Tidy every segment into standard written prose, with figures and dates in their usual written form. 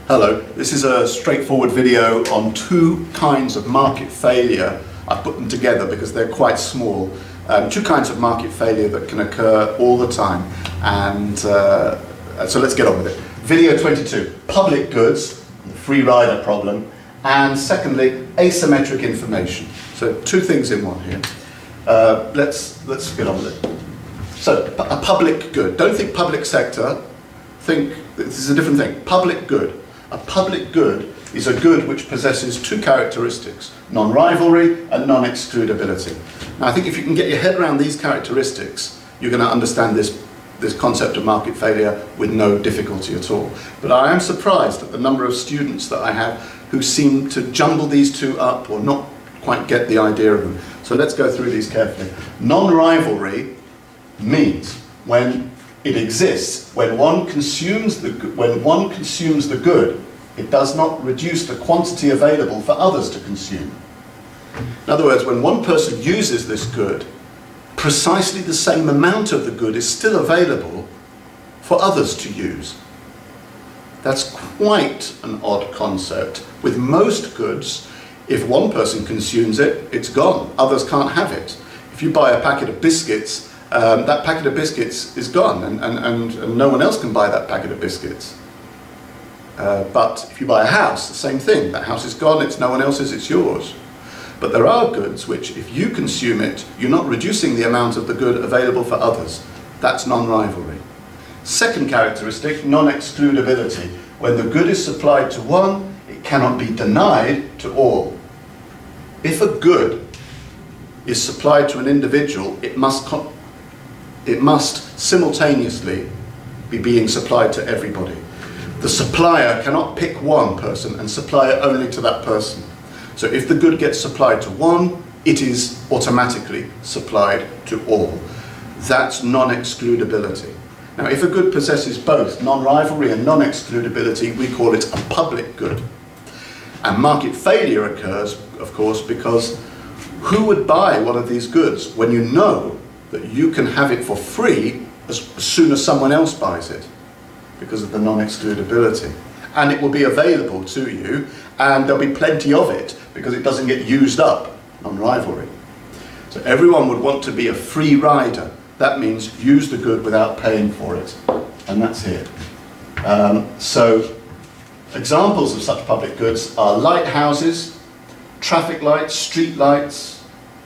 Hello, this is a straightforward video on two kinds of market failure. I've put them together because they're quite small. Two kinds of market failure that can occur all the time. And so let's get on with it. Video 22, public goods, the free rider problem, and secondly, asymmetric information. So two things in one here. Let's get on with it. So, a public good. Don't think public sector, think this is a different thing. Public good. A public good is a good which possesses two characteristics, non-rivalry and non-excludability. Now I think if you can get your head around these characteristics, you're going to understand this concept of market failure with no difficulty at all. But I am surprised at the number of students that I have who seem to jumble these two up or not quite get the idea of them. So let's go through these carefully. Non-rivalry means when it exists, when one consumes the good, it does not reduce the quantity available for others to consume. In other words, when one person uses this good, precisely the same amount of the good is still available for others to use. That's quite an odd concept. With most goods, if one person consumes it, it's gone. Others can't have it. If you buy a packet of biscuits, that packet of biscuits is gone and no one else can buy that packet of biscuits. But if you buy a house, the same thing. That house is gone, it's no one else's, it's yours. But there are goods which, if you consume it, you're not reducing the amount of the good available for others. That's non-rivalry. Second characteristic, non-excludability. When the good is supplied to one, it cannot be denied to all. If a good is supplied to an individual, it must simultaneously be being supplied to everybody. The supplier cannot pick one person and supply it only to that person. So if the good gets supplied to one, it is automatically supplied to all. That's non-excludability. Now if a good possesses both non-rivalry and non-excludability, we call it a public good. And market failure occurs, of course, because who would buy one of these goods when you know that you can have it for free as soon as someone else buys it, because of the non-excludability. And it will be available to you, and there'll be plenty of it, because it doesn't get used up, non-rivalry. So everyone would want to be a free rider. That means use the good without paying for it. And that's here. So examples of such public goods are lighthouses, traffic lights, street lights,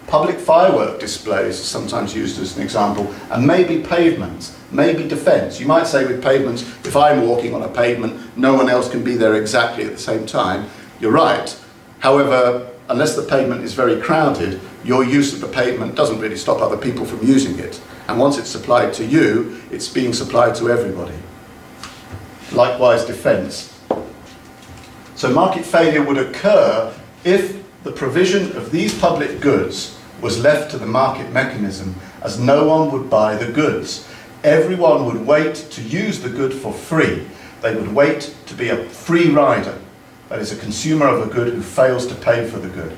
public firework displays, sometimes used as an example, and maybe pavements, maybe defence. You might say with pavements, if I'm walking on a pavement, no one else can be there exactly at the same time. You're right. However, unless the pavement is very crowded, your use of the pavement doesn't really stop other people from using it. And once it's supplied to you, it's being supplied to everybody. Likewise, defence. So market failure would occur if the provision of these public goods was left to the market mechanism, as no one would buy the goods. Everyone would wait to use the good for free. They would wait to be a free rider, that is a consumer of a good who fails to pay for the good.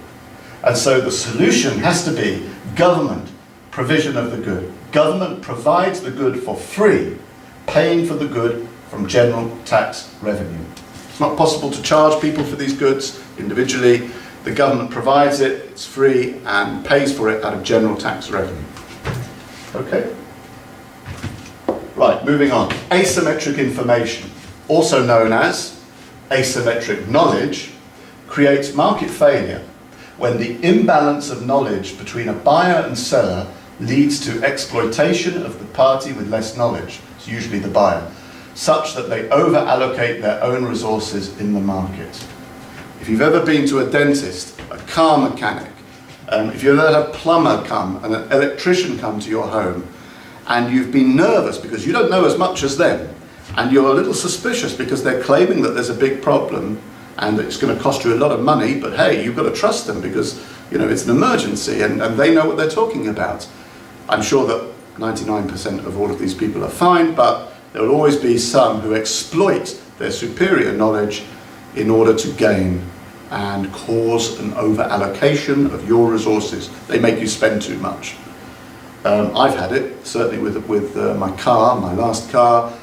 And so the solution has to be government provision of the good. Government provides the good for free, paying for the good from general tax revenue. It's not possible to charge people for these goods individually. The government provides it, it's free, and pays for it out of general tax revenue. Okay? Right, moving on. Asymmetric information, also known as asymmetric knowledge, creates market failure when the imbalance of knowledge between a buyer and seller leads to exploitation of the party with less knowledge, it's usually the buyer, such that they over-allocate their own resources in the market. If you've ever been to a dentist, a car mechanic, if you've ever had a plumber come and an electrician come to your home, and you've been nervous because you don't know as much as them, and you're a little suspicious because they're claiming that there's a big problem and it's going to cost you a lot of money, but hey, you've got to trust them because it's an emergency and they know what they're talking about. I'm sure that 99% of all of these people are fine, but there will always be some who exploit their superior knowledge in order to gain and cause an over-allocation of your resources. They make you spend too much. I've had it, certainly with my car, my last car.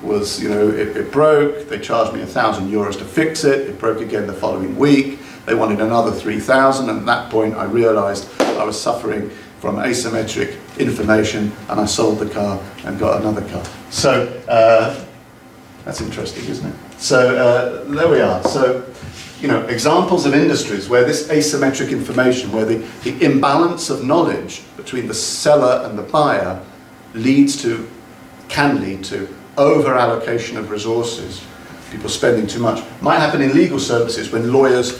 was, you know, it broke, they charged me €1,000 to fix it, it broke again the following week, they wanted another 3,000, and at that point I realised I was suffering from asymmetric information, and I sold the car and got another car. So, that's interesting, isn't it? So, there we are. So, you know, examples of industries where this asymmetric information, where the imbalance of knowledge between the seller and the buyer can lead to over-allocation of resources, people spending too much. Might happen in legal services when lawyers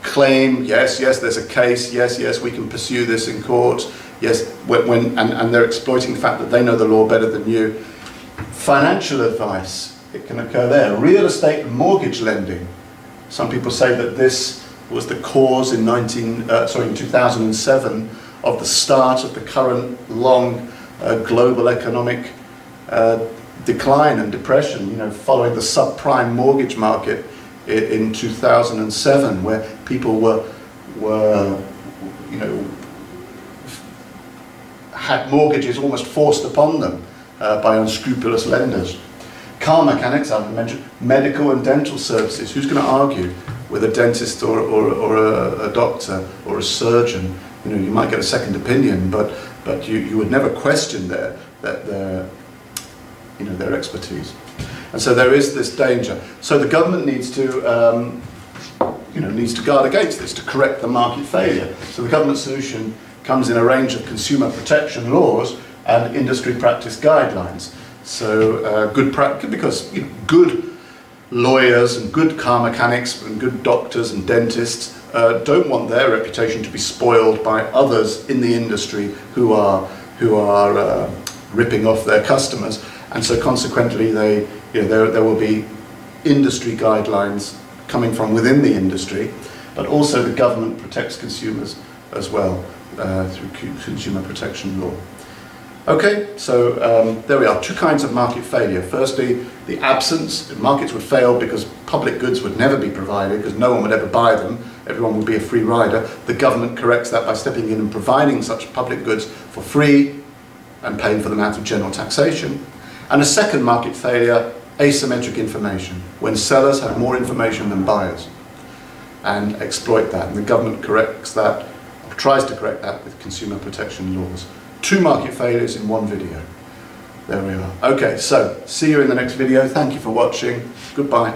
claim, yes, there's a case, yes, we can pursue this in court, yes, and they're exploiting the fact that they know the law better than you. Financial advice, it can occur there. Real estate and mortgage lending. Some people say that this was the cause in 2007 of the start of the current long global economic decline and depression, you know, following the subprime mortgage market in 2007, where people were you know, had mortgages almost forced upon them by unscrupulous lenders. Car mechanics, I've mentioned, medical and dental services. Who's going to argue with a dentist or a doctor or a surgeon? You know, you might get a second opinion, but you would never question their expertise. And so there is this danger. So the government needs to guard against this, to correct the market failure. So the government solution comes in a range of consumer protection laws and industry practice guidelines. So because you know, good lawyers and good car mechanics and good doctors and dentists don't want their reputation to be spoiled by others in the industry who are ripping off their customers, and so consequently there will be industry guidelines coming from within the industry, but also the government protects consumers as well through consumer protection law. Okay, so there we are, two kinds of market failure. Firstly, the absence, markets would fail because public goods would never be provided, because no one would ever buy them, everyone would be a free rider. The government corrects that by stepping in and providing such public goods for free and paying for them out of general taxation. And a second market failure, asymmetric information, when sellers have more information than buyers and exploit that, and the government corrects that, or tries to correct that with consumer protection laws. Two market failures in one video. There we are. Okay, so see you in the next video. Thank you for watching. Goodbye.